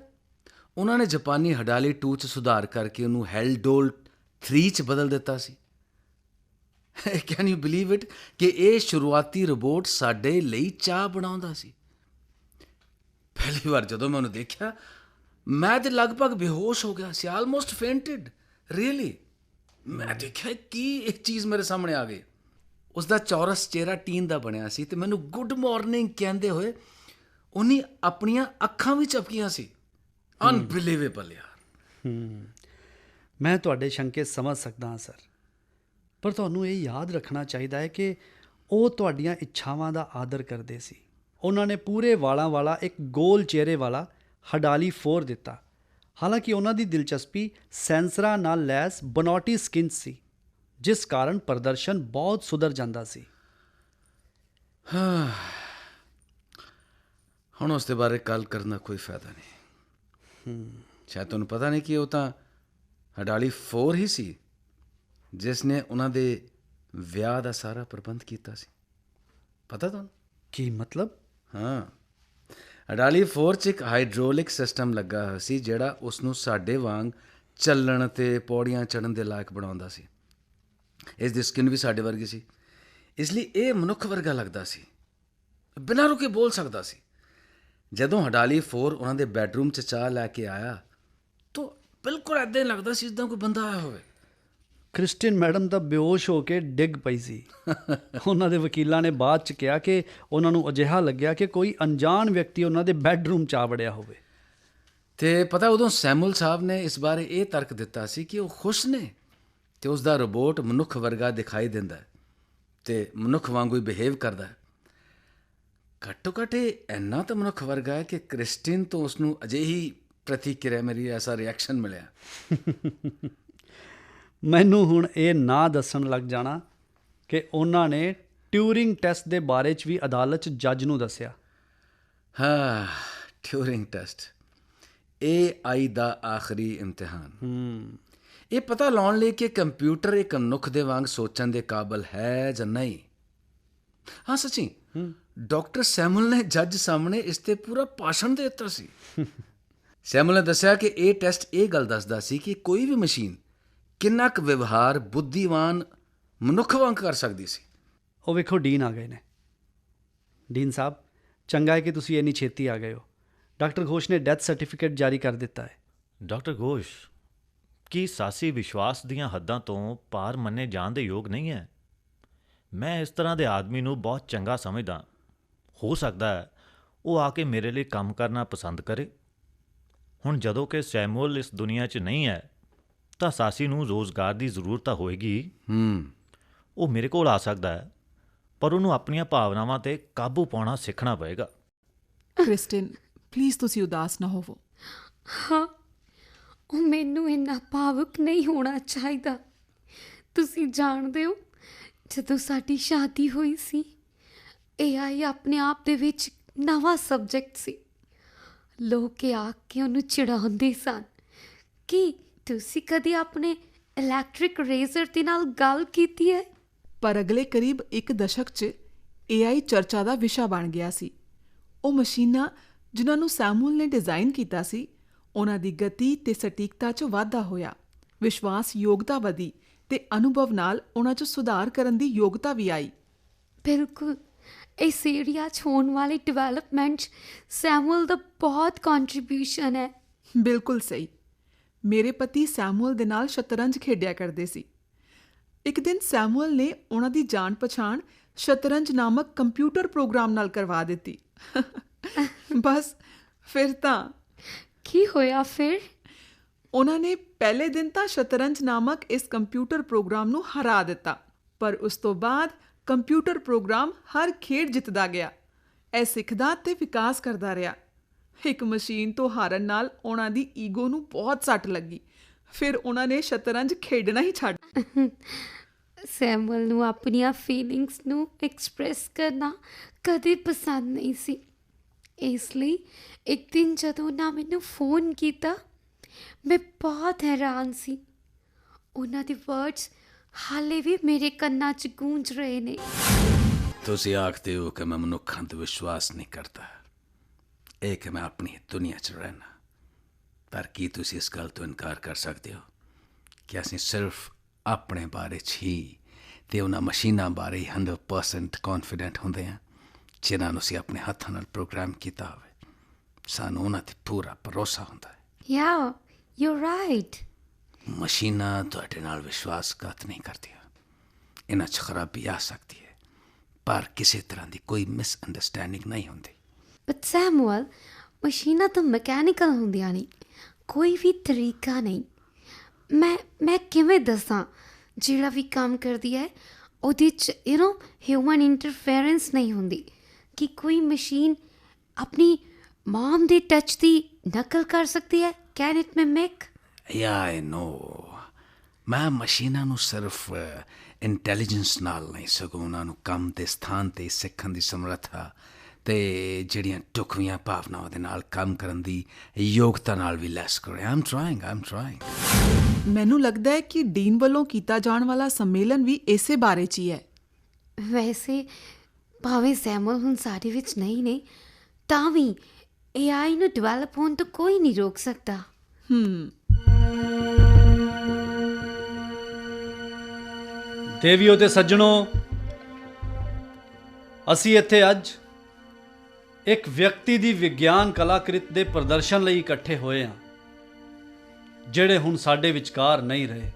ਉਹਨਾਂ ਨੇ ਜਾਪਾਨੀ ਹਡਾਲੀ 2 'ਚ ਸੁਧਾਰ ਕਰਕੇ ਉਹਨੂੰ ਹੈਲਡੋਲ 3 'ਚ ਬਦਲ ਦਿੱਤਾ ਸੀ। ਕੈਨ ਯੂ ਬਿਲੀਵ ਇਟ ਕਿ ਇਹ ਸ਼ੁਰੂਆਤੀ ਰੋਬੋਟ ਸਾਡੇ ਲਈ ਚਾਹ ਬਣਾਉਂਦਾ ਸੀ। ਪਹਿਲੀ ਵਾਰ ਜਦੋਂ ਮੈਂ ਉਹਨੂੰ ਦੇਖਿਆ, ਮੈਂ ਤੇ ਲਗਭਗ ਬੇਹੋਸ਼ ਹੋ ਗਿਆ ਸੀ। Almost ਫੇਂਟਡ really. ਮੈਂ ਦੇਖਿਆ ਕੀ ਇੱਕ ਚੀਜ਼ ਮੇਰੇ ਸਾਹਮਣੇ ਆ ਗਈ। ਉਸਦਾ ਚੌਰਸ ਚਿਹਰਾ ਟੀਨ ਦਾ ਬਣਿਆ ਸੀ ਤੇ ਮੈਨੂੰ ਗੁੱਡ ਮਾਰਨਿੰਗ ਕਹਿੰਦੇ ਹੋਏ ਉਹਨੇ ਆਪਣੀਆਂ ਅੱਖਾਂ ਵੀ ਝਪਕੀਆਂ ਸੀ। ਅਨਬਿਲੀਵੇਬਲ ਯਾਰ। ਮੈਂ ਤੁਹਾਡੇ ਸ਼ੰਕੇ ਸਮਝ ਸਕਦਾ ਹਾਂ ਸਰ, ਪਰ ਤੁਹਾਨੂੰ ਇਹ ਯਾਦ ਰੱਖਣਾ ਚਾਹੀਦਾ ਹੈ ਕਿ ਉਹ ਤੁਹਾਡੀਆਂ ਇੱਛਾਵਾਂ ਦਾ ਆਦਰ ਕਰਦੇ ਸੀ। ਉਹਨਾਂ ਨੇ ਪੂਰੇ ਵਾਲਾਂ ਵਾਲਾ ਇੱਕ ਗੋਲ ਚਿਹਰੇ ਵਾਲਾ ਹਡਾਲੀ 4 ਦਿੱਤਾ। ਹਾਲਾਂਕਿ ਉਹਨਾਂ ਦੀ ਦਿਲਚਸਪੀ ਸੈਂਸਰਾਂ ਨਾਲ ਲੈਸ ਬਨੌਟੀ ਸਕਿਨ ਸੀ, ਜਿਸ ਕਾਰਨ ਪ੍ਰਦਰਸ਼ਨ ਬਹੁਤ ਸੁਧਰ ਜਾਂਦਾ ਸੀ। ਹੁਣ ਉਸ ਦੇ ਬਾਰੇ ਗੱਲ ਕਰਨ ਦਾ ਕੋਈ ਫਾਇਦਾ ਨਹੀਂ। ਸ਼ਾਇਦ ਤੁਹਾਨੂੰ ਪਤਾ ਨਹੀਂ ਕਿ ਉਹ ਤਾਂ ਹਡਾਲੀ 4 ਹੀ ਸੀ ਜਿਸ ਨੇ ਉਹਨਾਂ ਦੇ ਵਿਆਹ ਦਾ ਸਾਰਾ ਪ੍ਰਬੰਧ ਕੀਤਾ ਸੀ। ਪਤਾ ਤੁਹਾਨੂੰ? ਕੀ ਮਤਲਬ? ਹਾਂ, ਹਡਾਲੀ 4 'ਚ ਇੱਕ ਹਾਈਡ੍ਰੋਲਿਕ ਸਿਸਟਮ ਲੱਗਾ ਹੋਇਆ ਸੀ ਜਿਹੜਾ ਉਸ ਨੂੰ ਸਾਡੇ ਵਾਂਗ ਚੱਲਣ ਤੇ ਪੌੜੀਆਂ ਚੜ੍ਹਨ ਦੇ ਲਾਇਕ ਬਣਾਉਂਦਾ ਸੀ। ਇਸ ਦੀ ਸਕਿਨ ਵੀ ਸਾਡੇ ਵਰਗੀ ਸੀ, ਇਸ ਲਈ ਇਹ ਮਨੁੱਖ ਵਰਗਾ ਲੱਗਦਾ ਸੀ, ਬਿਨਾਂ ਰੁਕੇ ਬੋਲ ਸਕਦਾ ਸੀ। ਜਦੋਂ ਹਡਾਲੀ 4 ਉਹਨਾਂ ਦੇ ਬੈਡਰੂਮ 'ਚ ਚਾਹ ਲੈ ਕੇ ਆਇਆ ਤਾਂ ਬਿਲਕੁਲ ਇੱਦਾਂ ਹੀ ਲੱਗਦਾ ਸੀ ਜਿੱਦਾਂ ਕੋਈ ਬੰਦਾ ਆਇਆ ਹੋਵੇ। ਕ੍ਰਿਸਟਿਨ ਮੈਡਮ ਤਾਂ ਬੇਹੋਸ਼ ਹੋ ਕੇ ਡਿੱਗ ਪਈ ਸੀ। ਉਹਨਾਂ ਦੇ ਵਕੀਲਾਂ ਨੇ ਬਾਅਦ 'ਚ ਕਿਹਾ ਕਿ ਉਹਨਾਂ ਨੂੰ ਅਜਿਹਾ ਲੱਗਿਆ ਕਿ ਕੋਈ ਅਣਜਾਣ ਵਿਅਕਤੀ ਉਹਨਾਂ ਦੇ ਬੈਡਰੂਮ 'ਚ ਆ ਵੜਿਆ ਹੋਵੇ। ਤੇ ਪਤਾ, ਉਦੋਂ ਸੈਮੂਅਲ ਸਾਹਿਬ ਨੇ ਇਸ ਬਾਰੇ ਇਹ ਤਰਕ ਦਿੱਤਾ ਸੀ ਕਿ ਉਹ ਖੁਸ਼ ਨੇ ਤੇ ਉਸ ਦਾ ਰੋਬੋਟ ਮਨੁੱਖ ਵਰਗਾ ਦਿਖਾਈ ਦਿੰਦਾ ਹੈ ਤੇ ਮਨੁੱਖ ਵਾਂਗੂ ਹੀ ਬਿਹੇਵ ਕਰਦਾ ਹੈ। ਘੱਟੋ ਘੱਟ ਇਹ ਇੰਨਾ ਤਾਂ ਮਨੁੱਖ ਵਰਗਾ ਹੈ ਕਿ ਕ੍ਰਿਸਟਿਨ ਤੋਂ ਉਸ ਨੂੰ ਅਜਿਹੀ ਪ੍ਰਤੀਕਿਰਿਆ, ਮੇਰੀ ਐਸਾ ਰਿਐਕਸ਼ਨ ਮਿਲਿਆ। ਮੈਨੂੰ ਹੁਣ ਇਹ ਨਾ ਦੱਸਣ ਲੱਗ ਜਾਣਾ ਕਿ ਉਹਨਾਂ ਨੇ ਟਿਊਰਿੰਗ ਟੈਸਟ ਦੇ ਬਾਰੇ 'ਚ ਵੀ ਅਦਾਲਤ 'ਚ ਜੱਜ ਨੂੰ ਦੱਸਿਆ। ਹਾਂ, ਟਿਊਰਿੰਗ ਟੈਸਟ, AI ਦਾ ਆਖਰੀ ਇਮਤਿਹਾਨ। ਇਹ ਪਤਾ ਲਾਉਣ ਲਈ ਕਿ ਕੰਪਿਊਟਰ ਇੱਕ ਮਨੁੱਖ ਦੇ ਵਾਂਗ ਸੋਚਣ ਦੇ ਕਾਬਲ ਹੈ ਜਾਂ ਨਹੀਂ। ਹਾਂ ਸੱਚੀ, ਡਾਕਟਰ ਸੈਮੂਅਲ ਨੇ ਜੱਜ ਸਾਹਮਣੇ ਇਸ 'ਤੇ ਪੂਰਾ ਭਾਸ਼ਣ ਦੇ ਦਿੱਤਾ ਸੀ। ਸੈਮੂਅਲ ਨੇ ਦੱਸਿਆ ਕਿ ਇਹ ਟੈਸਟ ਇਹ ਗੱਲ ਦੱਸਦਾ ਸੀ ਕਿ ਕੋਈ ਵੀ ਮਸ਼ੀਨ ਕਿੰਨਾ ਕੁ ਵਿਵਹਾਰ ਬੁੱਧੀਵਾਨ ਮਨੁੱਖ ਵਾਂਗ ਕਰ ਸਕਦੀ ਸੀ। ਉਹ ਵੇਖੋ, ਡੀਨ ਆ ਗਏ ਨੇ। ਡੀਨ ਸਾਹਿਬ, ਚੰਗਾ ਹੈ ਕਿ ਤੁਸੀਂ ਇੰਨੀ ਛੇਤੀ ਆ ਗਏ ਹੋ। ਡਾਕਟਰ ਘੋਸ਼ ਨੇ ਡੈਥ ਸਰਟੀਫਿਕੇਟ ਜਾਰੀ ਕਰ ਦਿੱਤਾ ਹੈ। ਡਾਕਟਰ ਘੋਸ਼, ਕੀ ਸਾਸੀ ਵਿਸ਼ਵਾਸ ਦੀਆਂ ਹੱਦਾਂ ਤੋਂ ਪਾਰ ਮੰਨੇ ਜਾਣ ਦੇ ਯੋਗ ਨਹੀਂ ਹੈ? ਮੈਂ ਇਸ ਤਰ੍ਹਾਂ ਦੇ ਆਦਮੀ ਨੂੰ ਬਹੁਤ ਚੰਗਾ ਸਮਝਦਾ। ਹੋ ਸਕਦਾ ਹੈ ਉਹ ਆ ਕੇ ਮੇਰੇ ਲਈ ਕੰਮ ਕਰਨਾ ਪਸੰਦ ਕਰੇ। ਹੁਣ ਜਦੋਂ ਕਿ ਸੈਮੂਅਲ ਇਸ ਦੁਨੀਆ 'ਚ ਨਹੀਂ ਹੈ ਤਾਂ ਸਾਸੀ ਨੂੰ ਰੋਜ਼ਗਾਰ ਦੀ ਜ਼ਰੂਰਤ ਤਾਂ ਹੋਏਗੀ। ਉਹ ਮੇਰੇ ਕੋਲ ਆ ਸਕਦਾ ਹੈ, ਪਰ ਉਹਨੂੰ ਆਪਣੀਆਂ ਭਾਵਨਾਵਾਂ 'ਤੇ ਕਾਬੂ ਪਾਉਣਾ ਸਿੱਖਣਾ ਪਏਗਾ। ਕ੍ਰਿਸਟਿਨ, ਪਲੀਜ਼ ਤੁਸੀਂ ਉਦਾਸ ਨਾ ਹੋਵੋ। ਹਾਂ, ਉਹ ਮੈਨੂੰ ਇੰਨਾ ਭਾਵੁਕ ਨਹੀਂ ਹੋਣਾ ਚਾਹੀਦਾ। ਤੁਸੀਂ ਜਾਣਦੇ ਹੋ, ਜਦੋਂ ਸਾਡੀ ਸ਼ਾਦੀ ਹੋਈ ਸੀ, AI ਆਪਣੇ ਆਪ ਦੇ ਵਿੱਚ ਨਵਾਂ ਸਬਜੈਕਟ ਸੀ। ਲੋਕ ਇਹ ਆਖ ਕੇ ਉਹਨੂੰ ਚਿੜਾਉਂਦੇ ਸਨ ਕਿ ਤੁਸੀਂ ਕਦੇ ਆਪਣੇ ਇਲੈਕਟ੍ਰਿਕ ਰੇਜ਼ਰ ਦੇ ਨਾਲ ਗੱਲ ਕੀਤੀ ਹੈ। ਪਰ ਅਗਲੇ ਕਰੀਬ ਇੱਕ ਦਸ਼ਕ 'ਚ AI ਚਰਚਾ ਦਾ ਵਿਸ਼ਾ ਬਣ ਗਿਆ ਸੀ। ਉਹ ਮਸ਼ੀਨਾਂ ਜਿਨ੍ਹਾਂ ਨੂੰ ਸੈਮੂਅਲ ਨੇ ਡਿਜ਼ਾਈਨ ਕੀਤਾ ਸੀ, ਉਹਨਾਂ ਦੀ ਗਤੀ ਤੇ ਸਟੀਕਤਾ 'ਚ ਵਾਧਾ ਹੋਇਆ, ਵਿਸ਼ਵਾਸ ਯੋਗਤਾ ਵਧੀ ਤੇ ਅਨੁਭਵ ਨਾਲ ਉਹਨਾਂ 'ਚ ਸੁਧਾਰ ਕਰਨ ਦੀ ਯੋਗਤਾ ਵੀ ਆਈ। ਬਿਲਕੁਲ, ਇਸ ਏਰੀਆ 'ਚ ਹੋਣ ਵਾਲੀ ਡਿਵੈਲਪਮੈਂਟ 'ਚ ਸੈਮੂਅਲ ਦਾ ਬਹੁਤ ਕੰਟਰੀਬਿਊਸ਼ਨ ਹੈ। ਬਿਲਕੁਲ ਸਹੀ। ਮੇਰੇ ਪਤੀ ਸੈਮੂਅਲ ਦੇ ਨਾਲ ਸ਼ਤਰੰਜ ਖੇਡਿਆ ਕਰਦੇ ਸੀ। ਇੱਕ ਦਿਨ ਸੈਮੂਅਲ ਨੇ ਉਹਨਾਂ ਦੀ ਜਾਣ ਪਛਾਣ ਸ਼ਤਰੰਜ ਨਾਮਕ ਕੰਪਿਊਟਰ ਪ੍ਰੋਗਰਾਮ ਨਾਲ ਕਰਵਾ ਦਿੱਤੀ। ਬਸ ਫਿਰ ਤਾਂ ਕੀ ਹੋਇਆ ਫਿਰ? ਉਹਨਾਂ ਨੇ ਪਹਿਲੇ ਦਿਨ ਤਾਂ ਸ਼ਤਰੰਜ ਨਾਮਕ ਇਸ ਕੰਪਿਊਟਰ ਪ੍ਰੋਗਰਾਮ ਨੂੰ ਹਰਾ ਦਿੱਤਾ, ਪਰ ਉਸ ਤੋਂ ਬਾਅਦ ਕੰਪਿਊਟਰ ਪ੍ਰੋਗਰਾਮ ਹਰ ਖੇਡ ਜਿੱਤਦਾ ਗਿਆ। ਇਹ ਸਿੱਖਦਾ ਤੇ ਵਿਕਾਸ ਕਰਦਾ ਰਿਹਾ। ਇੱਕ ਮਸ਼ੀਨ ਤੋਂ ਹਾਰਨ ਨਾਲ ਉਹਨਾਂ ਦੀ ਈਗੋ ਨੂੰ ਬਹੁਤ ਸੱਟ ਲੱਗੀ। ਫਿਰ ਉਹਨਾਂ ਨੇ ਸ਼ਤਰੰਜ ਖੇਡਣਾ ਹੀ ਛੱਡ। ਸੈਮੂਅਲ ਨੂੰ ਆਪਣੀਆਂ ਫੀਲਿੰਗਸ ਨੂੰ ਐਕਸਪ੍ਰੈਸ ਕਰਨਾ ਕਦੇ ਪਸੰਦ ਨਹੀਂ ਸੀ। ਇਸ ਲਈ ਇੱਕ ਦਿਨ ਜਦੋਂ ਉਹਨਾਂ ਮੈਨੂੰ ਫੋਨ ਕੀਤਾ, ਮੈਂ ਬਹੁਤ ਹੈਰਾਨ ਸੀ। ਉਹਨਾਂ ਦੇ ਵਰਡਸ ਹਾਲੇ ਵੀ ਮੇਰੇ ਕੰਨਾਂ 'ਚ ਗੂੰਜ ਰਹੇ ਨੇ। ਤੁਸੀਂ ਆਖਦੇ ਹੋ ਕਿ ਮੈਂ ਮਨੁੱਖਾਂ 'ਤੇ ਵਿਸ਼ਵਾਸ ਨਹੀਂ ਕਰਦਾ, ਇਹ ਕਿ ਮੈਂ ਆਪਣੀ ਦੁਨੀਆ 'ਚ ਰਹਿਣਾ। ਪਰ ਕੀ ਤੁਸੀਂ ਇਸ ਗੱਲ ਤੋਂ ਇਨਕਾਰ ਕਰ ਸਕਦੇ ਹੋ ਕਿ ਅਸੀਂ ਸਿਰਫ ਆਪਣੇ ਬਾਰੇ 'ਚ ਹੀ ਅਤੇ ਉਹਨਾਂ ਮਸ਼ੀਨਾਂ ਬਾਰੇ 100% ਕੌਨਫੀਡੈਂਟ ਹੁੰਦੇ ਹਾਂ ਜਿਨ੍ਹਾਂ ਨੂੰ ਅਸੀਂ ਆਪਣੇ ਹੱਥਾਂ ਨਾਲ ਪ੍ਰੋਗਰਾਮ ਕੀਤਾ ਹੋਵੇ। ਸਾਨੂੰ ਉਹਨਾਂ 'ਤੇ ਪੂਰਾ ਭਰੋਸਾ ਹੁੰਦਾ ਹੈ। Yeah, you're right. ਮਸ਼ੀਨਾਂ ਤੁਹਾਡੇ ਨਾਲ ਵਿਸ਼ਵਾਸਘਾਤ ਨਹੀਂ ਕਰਦੀਆਂ। ਇਹਨਾਂ 'ਚ ਖਰਾਬੀ ਆ ਸਕਦੀ ਹੈ, ਪਰ ਕਿਸੇ ਤਰ੍ਹਾਂ ਦੀ ਕੋਈ ਮਿਸਅੰਡਰਸਟੈਂਡਿੰਗ ਨਹੀਂ ਹੁੰਦੀ। ਬਟ ਸੈਮੂਅਲ, ਮਸ਼ੀਨਾਂ ਤਾਂ ਮਕੈਨੀਕਲ ਹੁੰਦੀਆਂ ਨਹੀਂ, ਕੋਈ ਵੀ ਤਰੀਕਾ ਨਹੀਂ। ਮੈਂ ਕਿਵੇਂ ਦੱਸਾਂ, ਜਿਹੜਾ ਵੀ ਕੰਮ ਕਰਦੀ ਹੈ ਉਹਦੇ 'ਚ ਹਿਊਮਨ ਇੰਟਰਫੇਰੈਂਸ ਨਹੀਂ ਹੁੰਦੀ। ਕਿ ਕੋਈ ਮਸ਼ੀਨ ਆਪਣੀ ਮਮ ਦੇ ਟੱਚ ਦੀ ਨਕਲ ਕਰ ਸਕਦੀ ਹੈ? Can it mimic? I know. ਮੈਂ ਮਸ਼ੀਨਾਂ ਨੂੰ ਸਿਰਫ ਇੰਟੈਲੀਜੈਂਸ ਨਾਲ ਨਹੀਂ, ਸਗੋਂ ਉਹਨਾਂ ਨੂੰ ਕੰਮ ਦੇ ਸਥਾਨ 'ਤੇ ਸਿੱਖਣ ਦੀ ਸਮਰੱਥਾ ਅਤੇ ਜਿਹੜੀਆਂ ਢੁਕਵੀਆਂ ਭਾਵਨਾਵਾਂ ਦੇ ਨਾਲ ਕੰਮ ਕਰਨ ਦੀ ਯੋਗਤਾ ਨਾਲ ਵੀ ਲੈਸ ਕਰੇ। ਆਮ ਟਰਾਇੰਗ। ਮੈਨੂੰ ਲੱਗਦਾ ਹੈ ਕਿ ਡੀਨ ਵੱਲੋਂ ਕੀਤਾ ਜਾਣ ਵਾਲਾ ਸੰਮੇਲਨ ਵੀ ਇਸੇ ਬਾਰੇ 'ਚ ਹੀ ਹੈ। ਵੈਸੇ ਭਾਵੇਂ ਸੈਮੂਅਲ ਹੁਣ ਸਾਡੇ ਵਿੱਚ ਨਹੀਂ ਨੇ, ਤਾਂ ਵੀ AI ਨੂੰ ਡਿਵੈਲਪ ਹੋਣ ਤੋਂ ਕੋਈ ਨਹੀਂ ਰੋਕ ਸਕਦਾ। ਦੇਵੀਓ ਤੇ ਸੱਜਣੋ, ਅਸੀਂ ਇੱਥੇ ਅੱਜ ਇੱਕ ਵਿਅਕਤੀ ਦੀ ਵਿਗਿਆਨ ਕਲਾਕ੍ਰਿਤ ਦੇ ਪ੍ਰਦਰਸ਼ਨ ਲਈ ਇਕੱਠੇ ਹੋਏ ਹਾਂ, ਜਿਹੜੇ ਹੁਣ ਸਾਡੇ ਵਿਚਕਾਰ ਨਹੀਂ ਰਹੇ।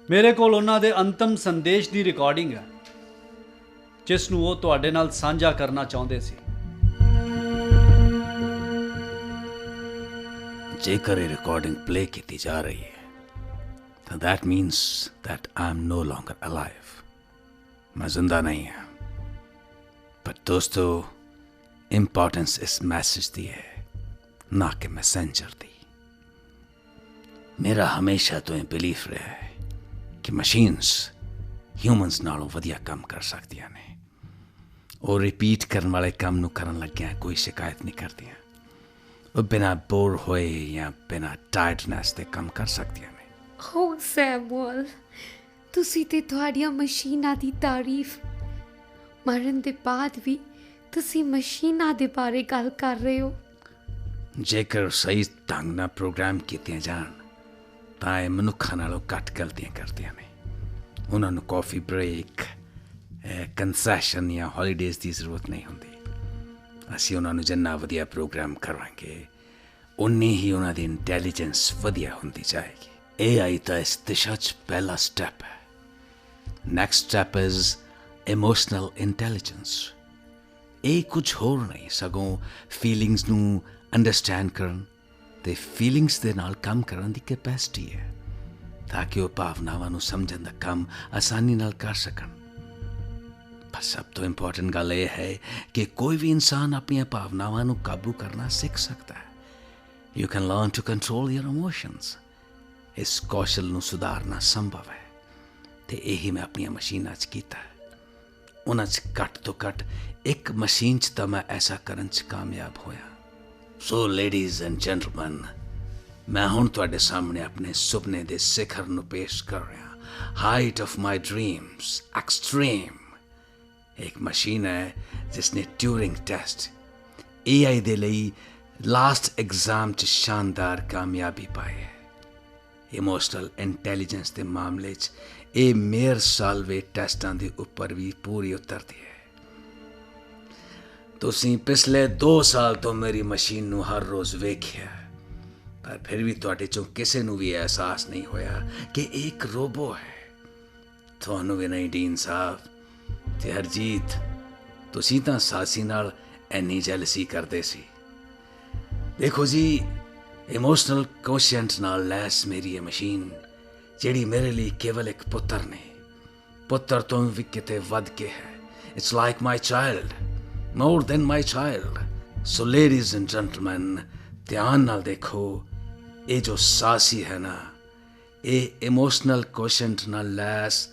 ਮੇਰੇ ਕੋਲ ਉਹਨਾਂ ਦੇ ਅੰਤਮ ਸੰਦੇਸ਼ ਦੀ ਰਿਕਾਰਡਿੰਗ ਹੈ, ਜਿਸ ਨੂੰ ਉਹ ਤੁਹਾਡੇ ਨਾਲ ਸਾਂਝਾ ਕਰਨਾ ਚਾਹੁੰਦੇ ਸੀ। ਜੇਕਰ ਇਹ ਰਿਕਾਰਡਿੰਗ ਪਲੇ ਕੀਤੀ ਜਾ ਰਹੀ ਹੈ ਤਾਂ that means that I'm no longer alive। ਮੈਂ ਜ਼ਿੰਦਾ ਨਹੀਂ ਹਾਂ। ਪਰ ਦੋਸਤੋ, ਇੰਪੋਰਟੈਂਸ ਇਸ ਮੈਸੇਜ ਦੀ ਹੈ, ਨਾ ਕਿ ਮੈਸੇਂਜਰ ਦੀ। ਮੇਰਾ ਹਮੇਸ਼ਾ ਤੋਂ ਇਹ ਬਿਲੀਫ ਰਿਹਾ ਹੈ ਕਿ ਮਸ਼ੀਨਸ ਹਿਊਮਨਸ ਨਾਲੋਂ ਵਧੀਆ ਕੰਮ ਕਰ ਸਕਦੀਆਂ ਨੇ। ਉਹ ਰਿਪੀਟ ਕਰਨ ਵਾਲੇ ਕੰਮ ਨੂੰ ਕਰਨ ਲੱਗਿਆਂ ਕੋਈ ਸ਼ਿਕਾਇਤ ਨਹੀਂ ਕਰਦੀਆਂ। ਉਹ ਬਿਨਾਂ ਬੋਰ ਹੋਏ ਜਾਂ ਬਿਨਾਂ ਟਾਇਰਡਨੈਸ ਦੇ ਕੰਮ ਕਰ ਸਕਦੀਆਂ ਨੇ। ਹੋ ਸੈਮੂਅਲ, ਤੁਸੀਂ ਤੇ ਤੁਹਾਡੀਆਂ ਮਸ਼ੀਨਾਂ ਦੀ ਤਾਰੀਫ, ਮਰਨ ਦੇ ਬਾਅਦ ਵੀ ਤੁਸੀਂ ਮਸ਼ੀਨਾਂ ਦੇ ਬਾਰੇ ਗੱਲ ਕਰ ਰਹੇ ਹੋ। ਜੇਕਰ ਸਹੀ ਢੰਗ ਨਾਲ ਪ੍ਰੋਗਰਾਮ ਕੀਤੀਆਂ ਜਾਣ ਤਾਂ ਇਹ ਮਨੁੱਖਾਂ ਨਾਲੋਂ ਘੱਟ ਗਲਤੀਆਂ ਕਰਦੀਆਂ ਨੇ। ਉਹਨਾਂ ਨੂੰ ਕਾਫੀ ਬ੍ਰੇਕ, ਕੰਸੈਸ਼ਨ ਜਾਂ ਹੌਲੀਡੇਜ਼ ਦੀ ਜ਼ਰੂਰਤ ਨਹੀਂ ਹੁੰਦੀ। ਅਸੀਂ ਉਹਨਾਂ ਨੂੰ ਜਿੰਨਾ ਵਧੀਆ ਪ੍ਰੋਗਰਾਮ ਕਰਾਂਗੇ, ਉਨੀ ਹੀ ਉਹਨਾਂ ਦੀ ਇੰਟੈਲੀਜੈਂਸ ਵਧੀਆ ਹੁੰਦੀ ਜਾਏਗੀ। AI ਤਾਂ ਇਸ ਦਿਸ਼ਾ 'ਚ ਪਹਿਲਾ ਸਟੈਪ ਹੈ। Next step is emotional intelligence. ਇਹ ਕੁਝ ਹੋਰ ਨਹੀਂ, ਸਗੋਂ ਫੀਲਿੰਗਸ ਨੂੰ ਅੰਡਰਸਟੈਂਡ ਕਰਨ ਅਤੇ ਫੀਲਿੰਗਸ ਦੇ ਨਾਲ ਕੰਮ ਕਰਨ ਦੀ ਕੈਪੈਸਿਟੀ ਹੈ, ਤਾਂ ਕਿ ਉਹ ਭਾਵਨਾਵਾਂ ਨੂੰ ਸਮਝਣ ਦਾ ਕੰਮ ਆਸਾਨੀ ਨਾਲ ਕਰ ਸਕਣ। ਪਰ ਸਭ ਤੋਂ ਇੰਪੋਰਟੈਂਟ ਗੱਲ ਇਹ ਹੈ ਕਿ ਕੋਈ ਵੀ ਇਨਸਾਨ ਆਪਣੀਆਂ ਭਾਵਨਾਵਾਂ ਨੂੰ ਕਾਬੂ ਕਰਨਾ ਸਿੱਖ ਸਕਦਾ ਹੈ। You can learn to control your emotions. ਇਸ ਕੌਸ਼ਲ ਨੂੰ ਸੁਧਾਰਨਾ ਸੰਭਵ ਹੈ ਅਤੇ ਇਹੀ ਮੈਂ ਆਪਣੀਆਂ ਮਸ਼ੀਨਾਂ 'ਚ ਕੀਤਾ ਹੈ। ਉਹਨਾਂ 'ਚ ਘੱਟ ਤੋਂ ਘੱਟ ਇੱਕ ਮਸ਼ੀਨ 'ਚ ਤਾਂ ਮੈਂ ਐਸਾ ਕਰਨ 'ਚ ਕਾਮਯਾਬ ਹੋਇਆ। ਸੋ ਲੇਡੀਜ਼ ਐਂਡ ਜੈਂਟਲਮੈਨ, ਮੈਂ ਹੁਣ ਤੁਹਾਡੇ ਸਾਹਮਣੇ ਆਪਣੇ ਸੁਪਨੇ ਦੇ ਸਿਖਰ ਨੂੰ ਪੇਸ਼ ਕਰ ਰਿਹਾ। Height of my dreams, extreme. ਇੱਕ ਮਸ਼ੀਨ ਹੈ ਜਿਸ ਨੇ ਟਿਊਰਿੰਗ ਟੈਸਟ AI ਦੇ ਲਈ ਲਾਸਟ ਐਗਜ਼ਾਮ 'ਚ ਸ਼ਾਨਦਾਰ ਕਾਮਯਾਬੀ ਪਾਈ ਹੈ। ਇਮੋਸ਼ਨਲ ਇੰਟੈਲੀਜੈਂਸ ਦੇ ਮਾਮਲੇ 'ਚ ਇਹ ਮੇਅਰ ਸਾਲਵੇ ਟੈਸਟਾਂ ਦੇ ਉੱਪਰ ਵੀ ਪੂਰੀ ਉਤਰਦੀ ਹੈ। ਤੁਸੀਂ ਪਿਛਲੇ 2 ਸਾਲ ਤੋਂ ਮੇਰੀ ਮਸ਼ੀਨ ਨੂੰ ਹਰ ਰੋਜ਼ ਵੇਖਿਆ, ਪਰ ਫਿਰ ਵੀ ਤੁਹਾਡੇ 'ਚੋਂ ਕਿਸੇ ਨੂੰ ਵੀ ਅਹਿਸਾਸ ਨਹੀਂ ਹੋਇਆ ਕਿ ਇਹ ਇੱਕ ਰੋਬੋ ਹੈ। ਤੁਹਾਨੂੰ ਵੀ ਨਹੀਂ ਡੀਨ ਸਾਹਿਬ ਤੇ ਹਰਜੀਤ, ਤੁਸੀਂ ਤਾਂ ਸਾਸੀ ਨਾਲ ਇੰਨੀ ਜੈਲਸੀ ਕਰਦੇ ਸੀ। ਦੇਖੋ ਜੀ, ਇਮੋਸ਼ਨਲ ਕੋਸ਼ੀਐਂਟ ਨਾਲ ਲੈਸ ਮੇਰੀ ਇਹ ਮਸ਼ੀਨ, ਜਿਹੜੀ ਮੇਰੇ ਲਈ ਕੇਵਲ ਇੱਕ ਪੁੱਤਰ ਨੇ, ਪੁੱਤਰ ਤੋਂ ਵੀ ਕਿਤੇ ਵੱਧ ਕੇ ਹੈ। It's like my child, more than my child. So ladies and gentleman, ਧਿਆਨ ਨਾਲ ਦੇਖੋ, ਇਹ ਜੋ ਸਾਸੀ ਹੈ ਨਾ, ਇਹ ਇਮੋਸ਼ਨਲ ਕੋਸ਼ੀਐਂਟ ਨਾਲ ਲੈਸ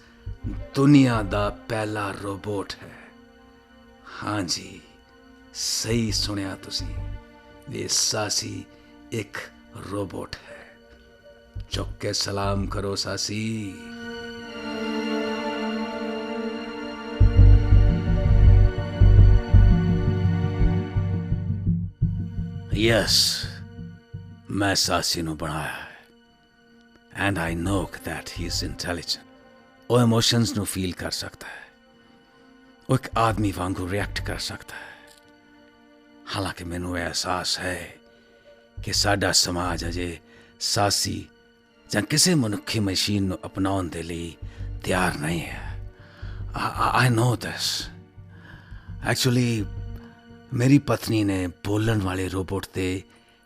ਦੁਨੀਆ ਦਾ ਪਹਿਲਾ ਰੋਬੋਟ ਹੈ। हाँ जी, सही सुनिया तुसी, ये सासी एक रोबोट है। चुक के सलाम करो सासी। यस, मैं सासी ਨੂੰ ਬਣਾਇਆ ਹੈ and I know that he is intelligent। ਉਹ ਇਮੋਸ਼ਨਸ ਨੂੰ ਫੀਲ ਕਰ ਸਕਦਾ ਹੈ, ਉਹ ਇੱਕ ਆਦਮੀ ਵਾਂਗੂ ਰਿਐਕਟ ਕਰ ਸਕਦਾ ਹੈ। ਹਾਲਾਂਕਿ ਮੈਨੂੰ ਅਹਿਸਾਸ ਹੈ ਕਿ ਸਾਡਾ ਸਮਾਜ ਅਜੇ ਸਾਸੀ ਜਾਂ ਕਿਸੇ ਮਨੁੱਖੀ ਮਸ਼ੀਨ ਨੂੰ ਅਪਣਾਉਣ ਦੇ ਲਈ ਤਿਆਰ ਨਹੀਂ ਹੈ। ਆਈ ਨੋ ਦਿਸ। ਐਕਚੁਅਲੀ ਮੇਰੀ ਪਤਨੀ ਨੇ ਬੋਲਣ ਵਾਲੇ ਰੋਬੋਟ ਦੇ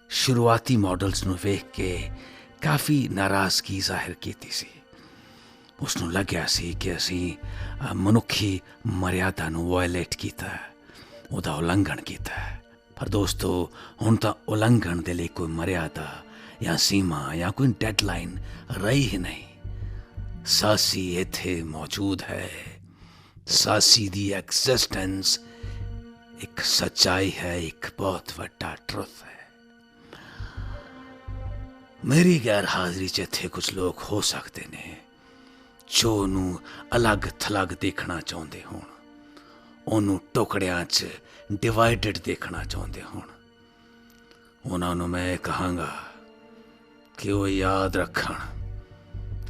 ਸ਼ੁਰੂਆਤੀ ਮਾਡਲਸ ਨੂੰ ਵੇਖ ਕੇ ਕਾਫੀ ਨਾਰਾਜ਼ਗੀ ਜ਼ਾਹਿਰ ਕੀਤੀ ਸੀ। ਉਸ ਨੂੰ ਲੱਗਿਆ ਸੀ ਕਿ ਅਸੀਂ ਮਨੁੱਖੀ ਮਰਿਆਦਾ ਨੂੰ ਵਾਇਲੇਟ ਕੀਤਾ, ਉਹਦਾ ਉਲੰਘਣ ਕੀਤਾ। ਪਰ ਦੋਸਤੋ, ਹੁਣ ਤਾਂ ਉਲੰਘਣ ਦੇ ਲਈ ਕੋਈ ਮਰਿਆਦਾ ਜਾਂ ਸੀਮਾ ਜਾਂ ਕੋਈ ਡੈਡਲਾਈਨ ਰਹੀ ਹੀ ਨਹੀਂ। ਸਾਸੀ ਇੱਥੇ ਮੌਜੂਦ ਹੈ। ਸਾਸੀ ਦੀ ਐਗਜ਼ਿਸਟੈਂਸ ਇੱਕ ਸੱਚਾਈ ਹੈ, ਇੱਕ ਬਹੁਤ ਵੱਡਾ ਟਰੁਥ ਹੈ। ਮੇਰੀ ਗੈਰ ਹਾਜ਼ਰੀ 'ਚ ਇੱਥੇ ਕੁਝ ਲੋਕ ਹੋ ਸਕਦੇ ਨੇ ਜੋ ਉਹਨੂੰ ਅਲੱਗ ਥਲੱਗ ਦੇਖਣਾ ਚਾਹੁੰਦੇ ਹੋਣ, ਉਹਨੂੰ ਟੁਕੜਿਆਂ 'ਚ ਡਿਵਾਈਡਡ ਦੇਖਣਾ ਚਾਹੁੰਦੇ ਹੋਣ। ਉਹਨਾਂ ਨੂੰ ਮੈਂ ਕਹਾਂਗਾ ਕਿ ਉਹ ਯਾਦ ਰੱਖਣ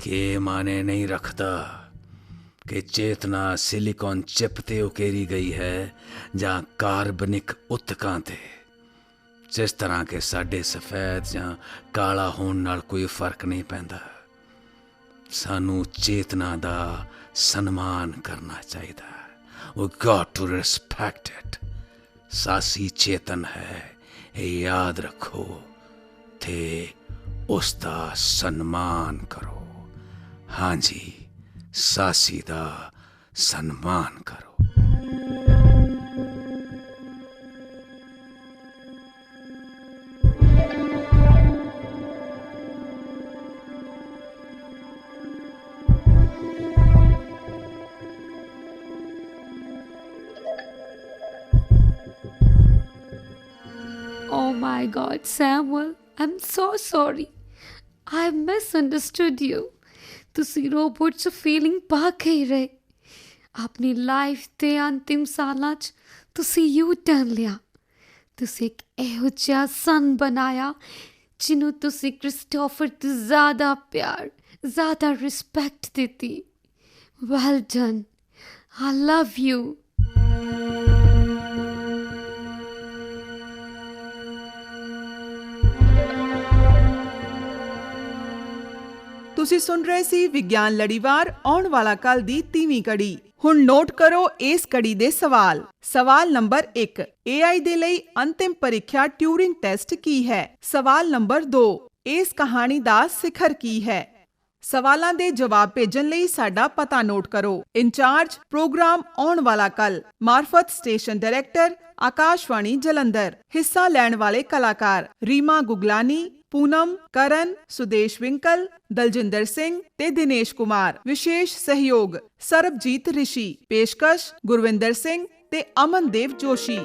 ਕਿ ਇਹ ਮਾਨੇ ਨਹੀਂ ਰੱਖਦਾ ਕਿ ਚੇਤਨਾ ਸਿਲੀਕॉन ਚਿਪ 'ਤੇ ਉਕੇਰੀ ਗਈ ਹੈ ਜਾਂ ਕਾਰਬਨਿਕ ਉਤਕਾਂ 'ਤੇ। ਜਿਸ ਤਰ੍ਹਾਂ ਕਿ ਸਾਡੇ ਸਫੈਦ ਜਾਂ ਕਾਲਾ ਹੋਣ ਨਾਲ ਕੋਈ ਫਰਕ ਨਹੀਂ ਪੈਂਦਾ, ਸਾਨੂੰ ਚੇਤਨਾ ਦਾ ਸਨਮਾਨ ਕਰਨਾ ਚਾਹੀਦਾ। We got to respect it। ਸਾਸੀ ਚੇਤਨ ਹੈ, ਇਹ ਯਾਦ ਰੱਖੋ ਤੇ ਉਸ ਦਾ ਸਨਮਾਨ ਕਰੋ। ਹਾਂਜੀ, ਸਾਸੀ ਦਾ ਸਨਮਾਨ ਕਰੋ। Oh my God, Samuel, I'm so sorry. I misunderstood you. ਤੁਸੀਂ ਰੋਬੋਟ 'ਚ ਫੀਲਿੰਗ ਪਾ ਕੇ ਹੀ ਰਹੇ। ਆਪਣੀ ਲਾਈਫ ਦੇ ਅੰਤਿਮ ਸਾਲਾਂ 'ਚ ਤੁਸੀਂ ਯੂ ਟਰਨ ਲਿਆ। ਤੁਸੀਂ ਇੱਕ ਇਹੋ ਜਿਹਾ ਸਨ ਬਣਾਇਆ ਜਿਹਨੂੰ ਤੁਸੀਂ ਕ੍ਰਿਸਟੋਫਰ ਤੋਂ ਜ਼ਿਆਦਾ ਪਿਆਰ, ਜ਼ਿਆਦਾ ਰਿਸਪੈਕਟ ਦਿੱਤੀ। Well done. I love you। ਤੁਸੀਂ ਸੁਣ ਰਹੇ ਸੀ ਵਿਗਿਆਨ ਲੜੀਵਾਰ, ਆਉਣ ਵਾਲਾ ਕੱਲ ਦੀ 3ਵੀਂ ਕੜੀ। ਹੁਣ ਨੋਟ ਕਰੋ ਇਸ ਕੜੀ ਦੇ ਸਵਾਲ। ਸਵਾਲ ਨੰਬਰ 1, AI ਦੇ ਲਈ ਅੰਤਿਮ ਪ੍ਰੀਖਿਆ ਟਿਊਰਿੰਗ ਟੈਸਟ ਕੀ ਹੈ? ਸਵਾਲ ਨੰਬਰ 2, ਇਸ ਕਹਾਣੀ ਦਾ ਸਿਖਰ ਕੀ ਹੈ? ਸਵਾਲਾਂ ਦੇ ਜਵਾਬ ਭੇਜਣ ਲਈ ਸਾਡਾ ਪਤਾ ਨੋਟ ਕਰੋ। ਇੰਚਾਰਜ ਪ੍ਰੋਗਰਾਮ ਆਉਣ ਵਾਲਾ ਕੱਲ, ਮਾਰਫਤ ਸਟੇਸ਼ਨ ਡਾਇਰੈਕਟਰ, ਆਕਾਸ਼ਵਾਣੀ ਜਲੰਧਰ। ਹਿੱਸਾ ਲੈਣ ਵਾਲੇ ਕਲਾਕਾਰ ਰੀਮਾ ਗੁਗਲਾਨੀ, ਪੂਨਮ, ਕਰਨ, ਸੁਦੇਸ਼ ਵਿੰਕਲ, ਦਲਜਿੰਦਰ ਸਿੰਘ ਤੇ ਦਿਨੇਸ਼ ਕੁਮਾਰ। ਵਿਸ਼ੇਸ਼ ਸਹਿਯੋਗ ਸਰਬਜੀਤ ਰਿਸ਼ੀ। ਪੇਸ਼ਕਸ਼ ਗੁਰਵਿੰਦਰ ਸਿੰਘ ਤੇ ਅਮਨਦੇਵ ਜੋਸ਼ੀ।